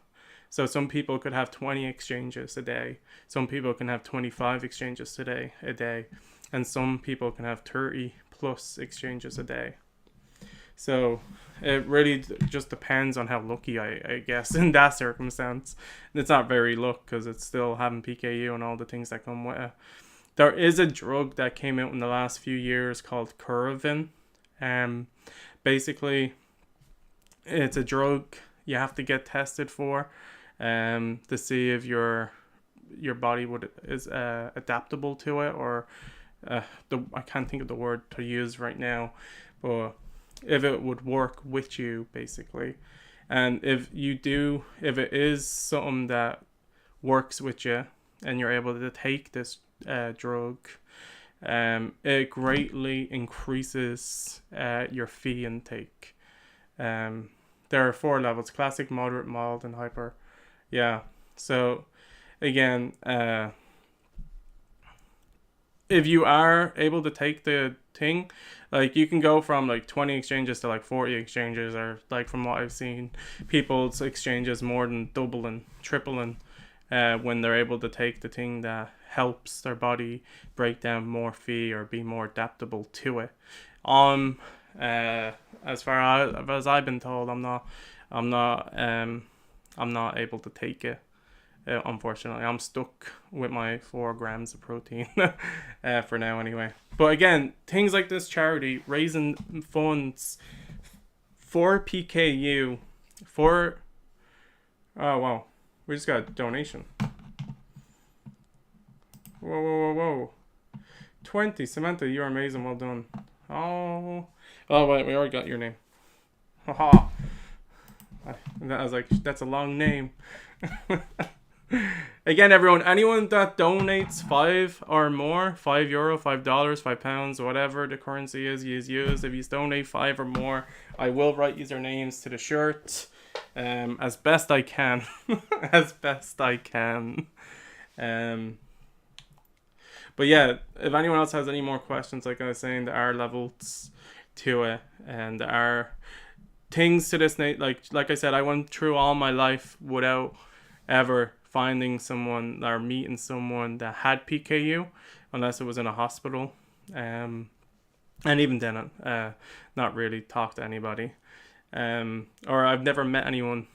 So some people could have 20 exchanges a day. Some people can have 25 exchanges a day. And some people can have 30 plus exchanges a day. So it really just depends on how lucky I guess in that circumstance. It's not very luck, because it's still having PKU and all the things that come with it. There is a drug that came out in the last few years called Curvin. Basically, it's a drug you have to get tested for to see if your body is adaptable to it, or I can't think of the word to use right now, but if it would work with you, basically. And if it is something that works with you and you're able to take this drug, it greatly increases your Phe intake. There are 4 levels: classic, moderate, mild, and hyper. Yeah, so again, if you are able to take the thing, like you can go from like 20 exchanges to like 40 exchanges, or like from what I've seen, people's exchanges more than doubling, tripling when they're able to take the thing that helps their body break down more Phe or be more adaptable to it. As far as I've been told, I'm not able to take it. Unfortunately, I'm stuck with my 4 grams of protein for now anyway. But again, things like this charity, raising funds for PKU, oh wow, we just got a donation. Whoa. 20, Samantha, you're amazing, well done. Oh wait, we already got your name. Haha. I was like, that's a long name. Again, everyone, anyone that donates 5 or more, €5, $5, £5, whatever the currency is you use, if you donate 5 or more, I will write user names to the shirt as best I can. As best I can. But yeah, if anyone else has any more questions, like I was saying, there are levels to it, and there are things to this. Like I said, I went through all my life without ever finding someone or meeting someone that had PKU, unless it was in a hospital, and even then, not really talk to anybody, or I've never met anyone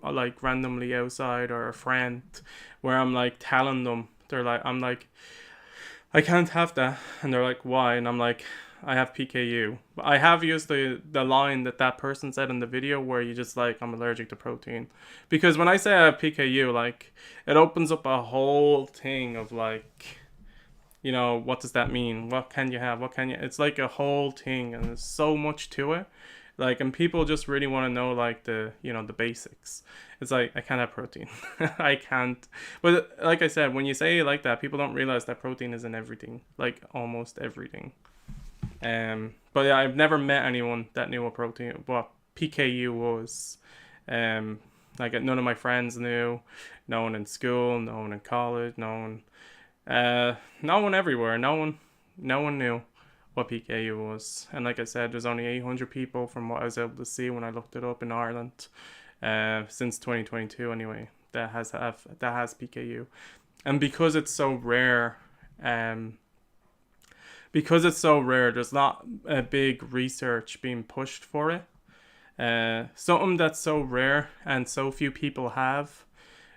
like randomly outside, or a friend where I'm like telling them, I'm like, I can't have that, and they're like, why? And I'm like, I have PKU. I have used the line that person said in the video, where you just like, I'm allergic to protein. Because when I say I have PKU, like, it opens up a whole thing of like, you know, what does that mean? What can you have? It's like a whole thing, and there's so much to it. Like, and people just really want to know like the basics. It's like, I can't have protein. I can't. But like I said, when you say it like that, people don't realize that protein is in everything, like almost everything. But yeah, I've never met anyone that knew what PKU was. Like, none of my friends knew. No one in school, no one in college, no one everywhere. No one knew what PKU was. And like I said, there's only 800 people from what I was able to see when I looked it up in Ireland, since 2022 anyway, that has PKU. And because it's so rare, there's not a big research being pushed for it. something that's so rare and so few people have,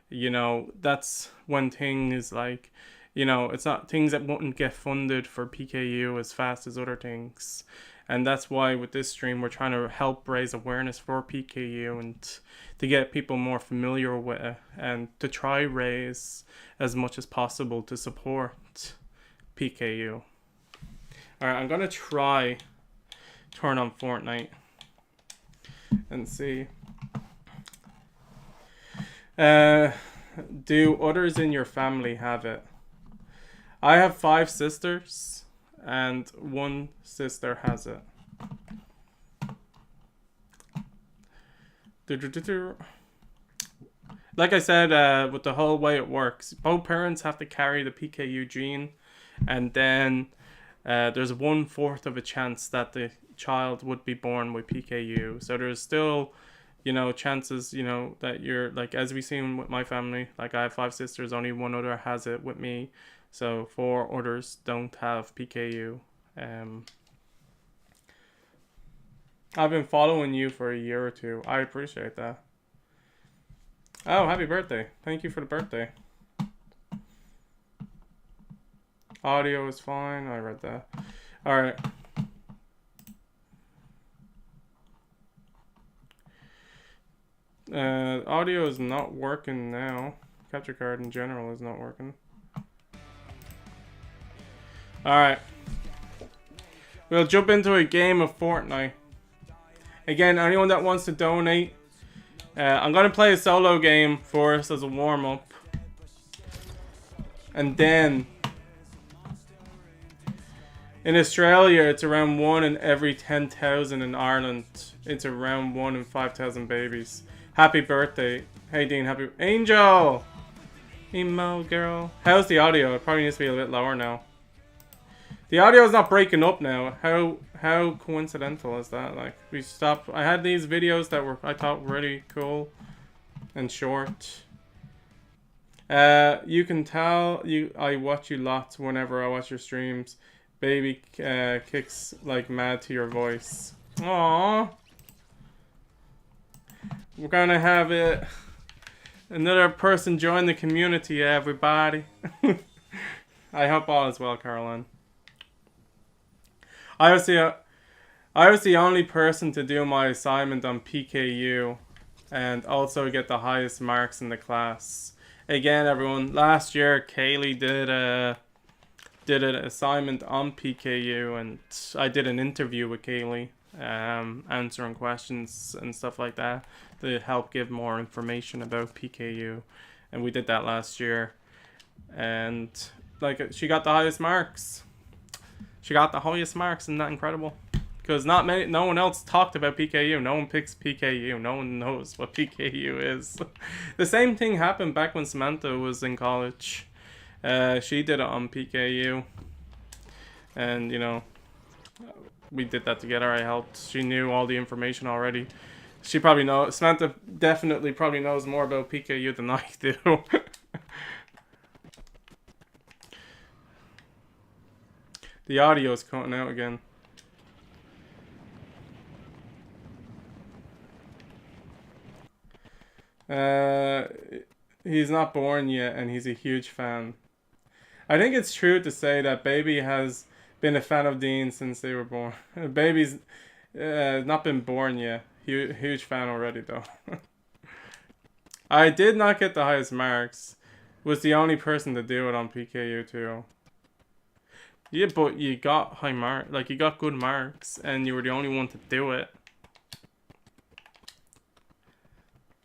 you know, that's when things like, you know, it's not things that wouldn't get funded for PKU as fast as other things. And that's why with this stream, we're trying to help raise awareness for PKU and to get people more familiar with it and to try raise as much as possible to support PKU. Alright, I'm going to try turn on Fortnite and see. Do others in your family have it? I have 5 sisters and 1 sister has it. Like I said, with the whole way it works, both parents have to carry the PKU gene, and then there's 1/4 of a chance that the child would be born with PKU. So there's still, you know, chances, you know, that you're like, as we've seen with my family, like I have 5 sisters, only 1 other has it with me. So 4 others don't have PKU. I've been following you for a year or 2. I appreciate that. Oh, happy birthday. Thank you for the birthday. Audio is fine. I read that. Alright. Audio is not working now. Capture card in general is not working. Alright. We'll jump into a game of Fortnite. Again, anyone that wants to donate, I'm going to play a solo game for us as a warm-up. And then, in Australia, it's around 1 in every 10,000. In Ireland, it's around 1 in 5,000 babies. Happy birthday. Hey Dean, happy... Angel! Emo girl. How's the audio? It probably needs to be a bit lower now. The audio is not breaking up now. How coincidental is that? Like, we stopped. I had these videos that were, I thought, really cool and short. You can tell I watch you lots whenever I watch your streams. Baby kicks like mad to your voice. Aww. We're gonna have it. Another person join the community, everybody. I hope all is well, Caroline. I was the only person to do my assignment on PKU and also get the highest marks in the class. Again, everyone, last year Kaylee did an assignment on PKU, and I did an interview with Kaylee, answering questions and stuff like that to help give more information about PKU, and we did that last year, and like she got the highest marks. She got the highest marks, isn't that incredible? Because no one else talked about PKU. No one picks PKU. No one knows what PKU is. The same thing happened back when Samantha was in college. She did it on PKU. And, you know, we did that together. I helped. She knew all the information already. She probably knows. Samantha definitely probably knows more about PKU than I do. The audio is cutting out again. He's not born yet, and he's a huge fan. I think it's true to say that Baby has been a fan of Dean since they were born. Baby's not been born yet. Huge fan already, though. I did not get the highest marks. Was the only person to do it on PKU too. Yeah, but you got high mark, like you got good marks, and you were the only one to do it.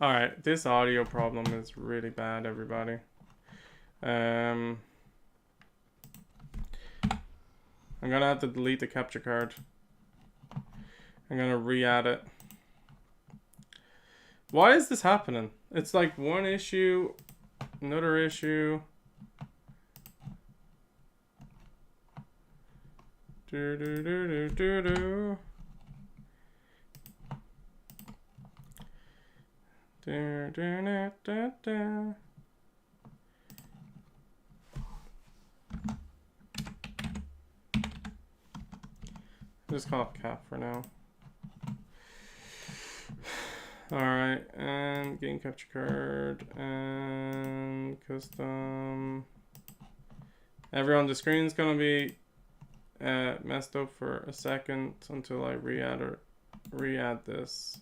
Alright, this audio problem is really bad, everybody. I'm gonna have to delete the capture card. I'm gonna re-add it. Why is this happening? It's like one issue, another issue. Do do do do do do. Do do da da da. Just call it Cap for now. Alright, and game capture card, and custom. Everyone, the screen's gonna be messed up for a second until I re-add this.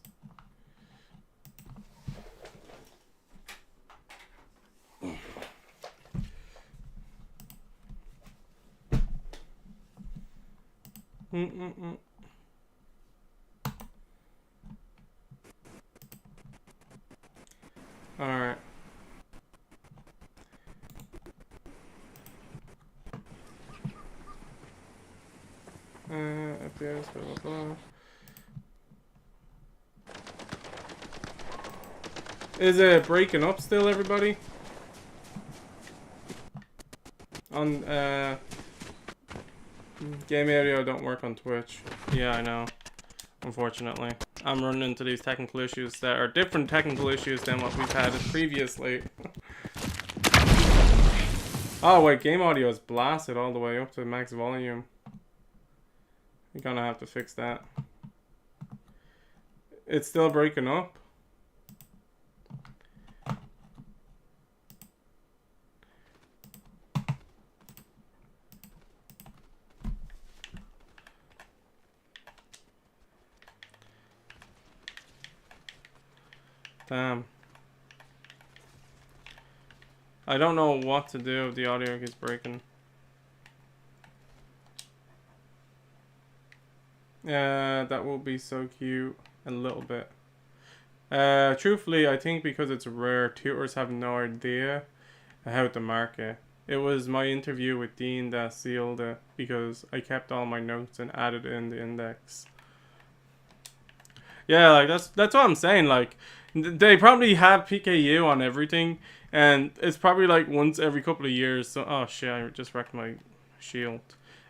Alright. FPS, blah, blah, blah. Is it breaking up still, everybody? On, game audio don't work on Twitch. Yeah, I know. Unfortunately. I'm running into these technical issues that are different technical issues than what we've had previously. Oh wait, game audio is blasted all the way up to max volume. You're gonna have to fix that. It's still breaking up. Damn. I don't know what to do if the audio keeps breaking. That will be so cute. A little bit. Truthfully, I think because it's rare, tutors have no idea how to mark it. It was my interview with Dean that sealed it because I kept all my notes and added in the index. Yeah, like that's what I'm saying. Like, they probably have PKU on everything, and it's probably like once every couple of years. So, oh shit, I just wrecked my shield.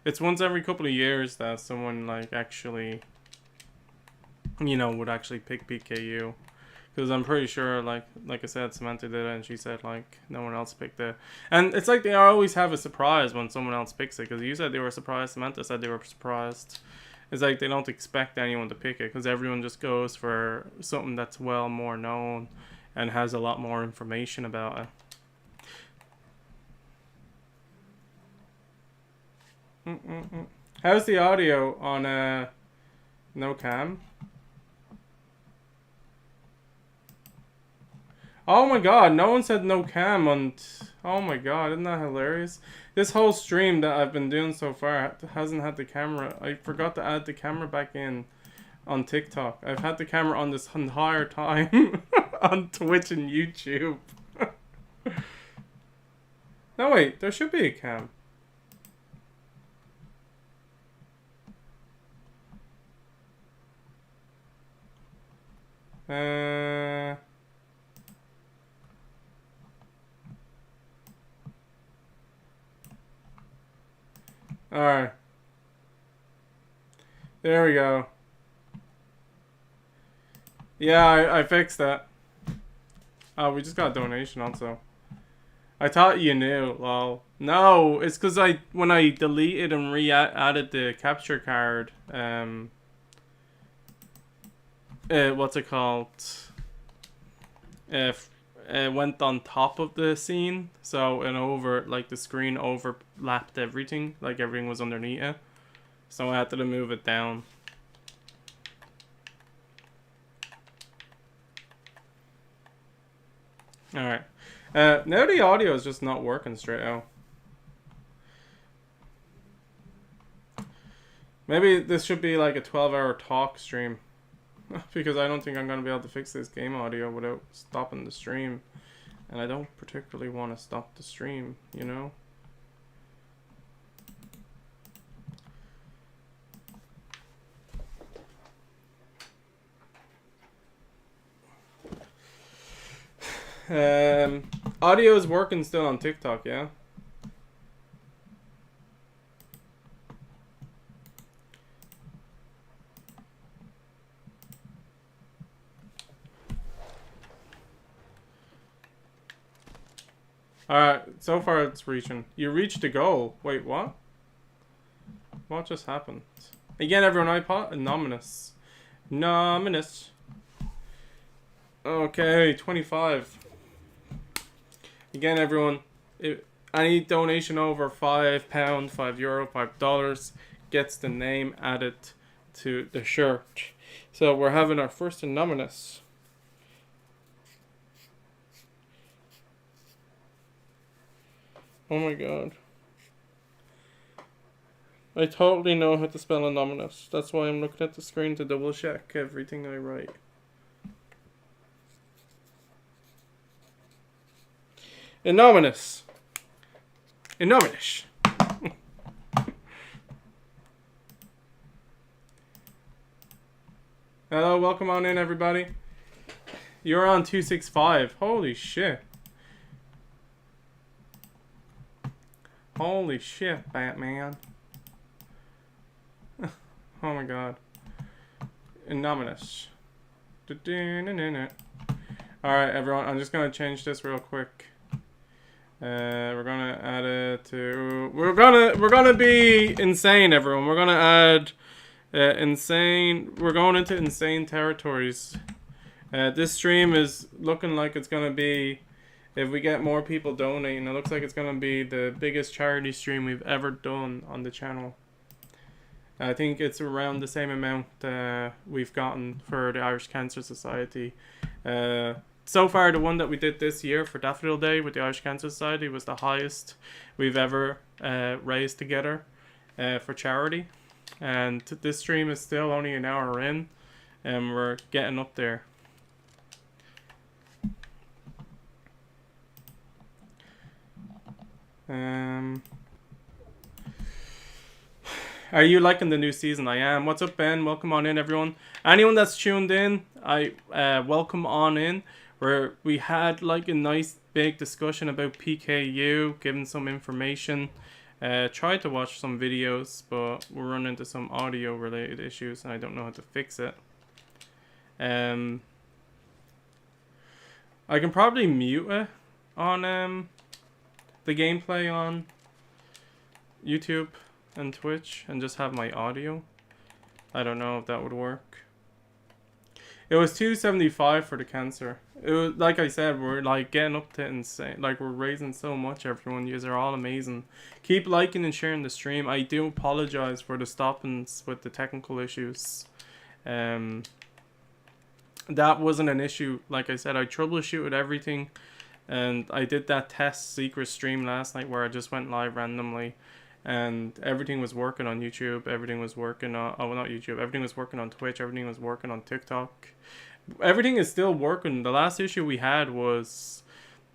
It's once every couple of years that someone like actually, you know, would actually pick PKU. Because I'm pretty sure, like I said, Samantha did it, and she said like no one else picked it. And it's like they always have a surprise when someone else picks it. Because you said they were surprised, Samantha said they were surprised. It's like they don't expect anyone to pick it because everyone just goes for something that's well more known and has a lot more information about it. How's the audio on no cam? Oh my god, no one said no cam on... Oh my god, isn't that hilarious? This whole stream that I've been doing so far hasn't had the camera. I forgot to add the camera back in on TikTok. I've had the camera on this entire time on Twitch and YouTube. No wait, there should be a cam. Alright. There we go. Yeah, I fixed that. Oh, we just got a donation also. I thought you knew, lol. No, it's because when I deleted and re-added the capture card, what's it called? It went on top of the scene, so the screen overlapped everything, like everything was underneath it. So I had to move it down. Alright. Now the audio is just not working straight out. Maybe this should be like a 12-hour talk stream. Because I don't think I'm going to be able to fix this game audio without stopping the stream. And I don't particularly want to stop the stream, you know? Audio is working still on TikTok, yeah? Alright, so far it's reaching. You reached the goal. Wait, what? What just happened? Again, everyone, iPod? Nominous. Okay, 25. Again, everyone, any donation over £5, €5, $5 gets the name added to the shirt. So we're having our first anonymous. Oh my god. I totally know how to spell anonymous. That's why I'm looking at the screen to double check everything I write. Anonymous. Anonymous. Hello, welcome on in, everybody. You're on 265. Holy shit. Holy shit, Batman. Oh my god. Anonymous. Alright, everyone, I'm just gonna change this real quick. We're gonna add it to... We're gonna be insane, everyone. We're gonna add insane... We're going into insane territories. This stream is looking like it's gonna be... If we get more people donating, it looks like it's gonna be the biggest charity stream we've ever done on the channel. I think it's around the same amount we've gotten for the Irish Cancer Society. So far, the one that we did this year for Daffodil Day with the Irish Cancer Society was the highest we've ever raised together for charity. And this stream is still only an hour in, and we're getting up there. Are you liking the new season? I am. What's up, Ben? Welcome on in, everyone. Anyone that's tuned in, I welcome on in. Where we had like a nice big discussion about PKU, giving some information. Tried to watch some videos, but we're running into some audio related issues and I don't know how to fix it. I can probably mute it on the gameplay on YouTube and Twitch and just have my audio. I don't know if that would work. It was 275 for the cancer. It was, like I said, we're like getting up to insane. Like we're raising so much, everyone. You are all amazing. Keep liking and sharing the stream. I do apologize for the stoppings with the technical issues. That wasn't an issue. Like I said, I troubleshooted everything. And I did that test secret stream last night where I just went live randomly. And everything was working on YouTube. Everything was working on... Oh, not YouTube. Everything was working on Twitch. Everything was working on TikTok. Everything is still working. The last issue we had was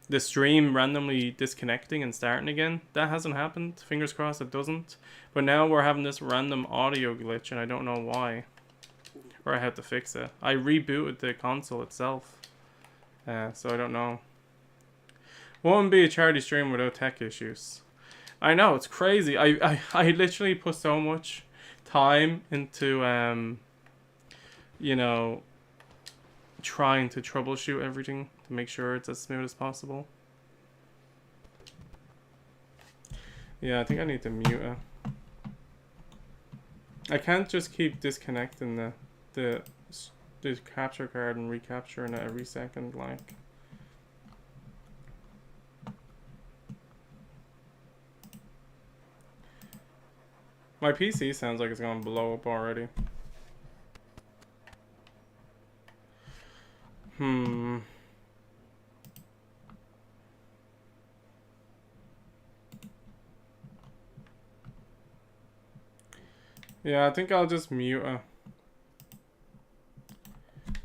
the stream randomly disconnecting and starting again. That hasn't happened. Fingers crossed it doesn't. But now we're having this random audio glitch and I don't know why. Or I had to fix it. I rebooted the console itself. So I don't know. Won't be a charity stream without tech issues. I know, it's crazy. I literally put so much time into, you know, trying to troubleshoot everything to make sure it's as smooth as possible. Yeah, I think I need to mute it. I can't just keep disconnecting the capture card and recapturing it every second, like. My PC sounds like it's gonna blow up already. Yeah, I think I'll just mute her.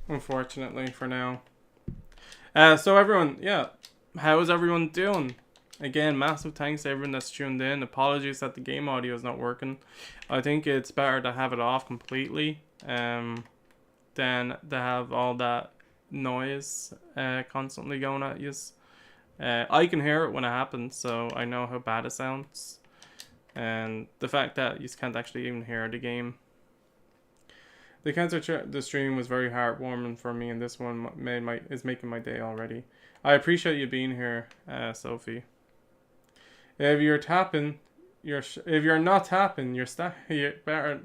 Unfortunately, for now. So everyone, yeah. How is everyone doing? Again, massive thanks to everyone that's tuned in. Apologies that the game audio is not working. I think it's better to have it off completely than to have all that noise constantly going at you. I can hear it when it happens, so I know how bad it sounds. And the fact that you can't actually even hear the game. The stream was very heartwarming for me, and this one is making my day already. I appreciate you being here, Sophie. If you're tapping, if you're not tapping, you better.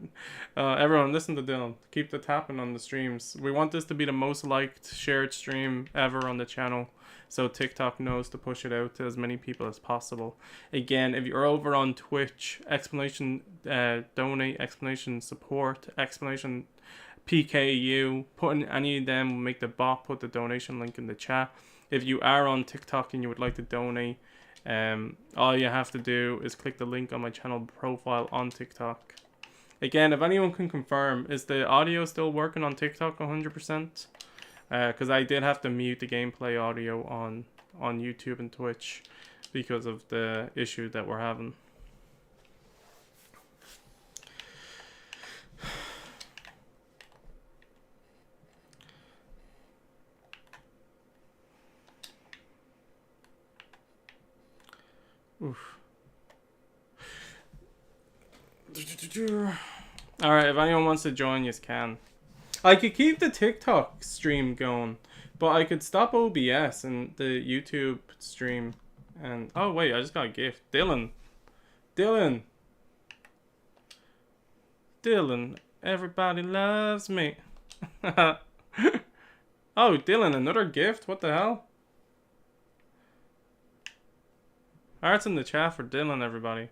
Everyone, listen to Dylan. Keep the tapping on the streams. We want this to be the most liked, shared stream ever on the channel, so TikTok knows to push it out to as many people as possible. Again, if you're over on Twitch, donate, support, PKU, putting any of them will make the bot put the donation link in the chat. If you are on TikTok and you would like to donate, all you have to do is click the link on my channel profile on TikTok. Again, if anyone can confirm, is the audio still working on TikTok 100%? Because I did have to mute the gameplay audio on YouTube and Twitch because of the issue that we're having. Oof. Alright, if anyone wants to join, you can. I could keep the TikTok stream going, but I could stop OBS and the YouTube stream. And oh wait, I just got a gift. Dylan, everybody loves me. Oh, Dylan, another gift? What the hell? Hearts in the chat for Dylan, everybody.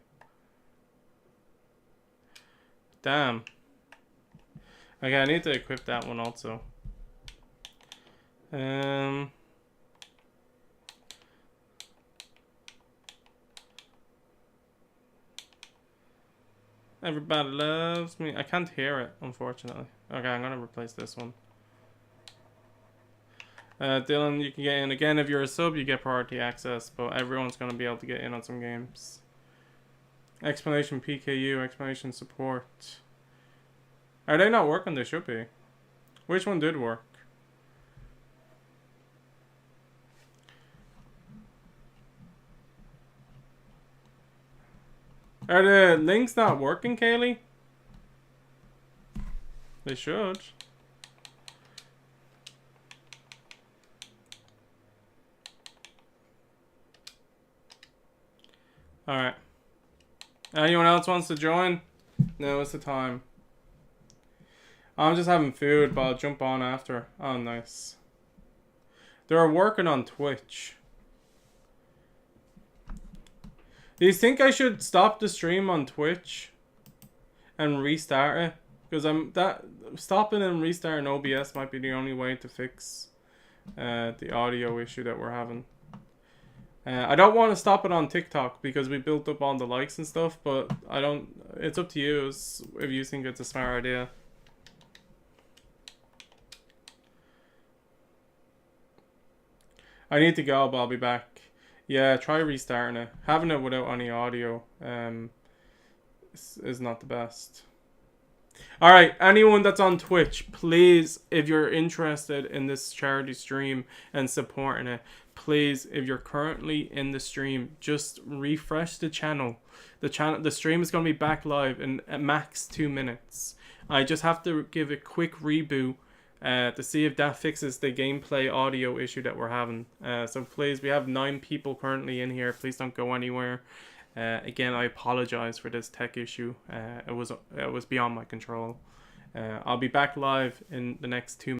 Damn. Okay, I need to equip that one also. Everybody loves me. I can't hear it, unfortunately. Okay, I'm gonna replace this one. Dylan, you can get in. Again, if you're a sub, you get priority access, but everyone's gonna be able to get in on some games. Explanation PKU, explanation support. Are they not working? They should be. Which one did work? Are the links not working, Kaylee? They should. Alright. Anyone else wants to join? No, it's the time. I'm just having food, but I'll jump on after. Oh, nice. They're working on Twitch. Do you think I should stop the stream on Twitch and restart it? Because stopping and restarting OBS might be the only way to fix the audio issue that we're having. I don't want to stop it on TikTok because we built up all the likes and stuff, but I don't. It's up to you if you think it's a smart idea. I need to go, but I'll be back. Yeah, try restarting it. Having it without any audio is not the best. Alright, anyone that's on Twitch, please, if you're interested in this charity stream and supporting it, please, if you're currently in the stream, just refresh the channel. The stream is going to be back live in max 2 minutes. I just have to give a quick reboot to see if that fixes the gameplay audio issue that we're having. So please, we have 9 people currently in here. Please don't go anywhere. Again, I apologize for this tech issue. It was beyond my control. I'll be back live in the next 2 minutes.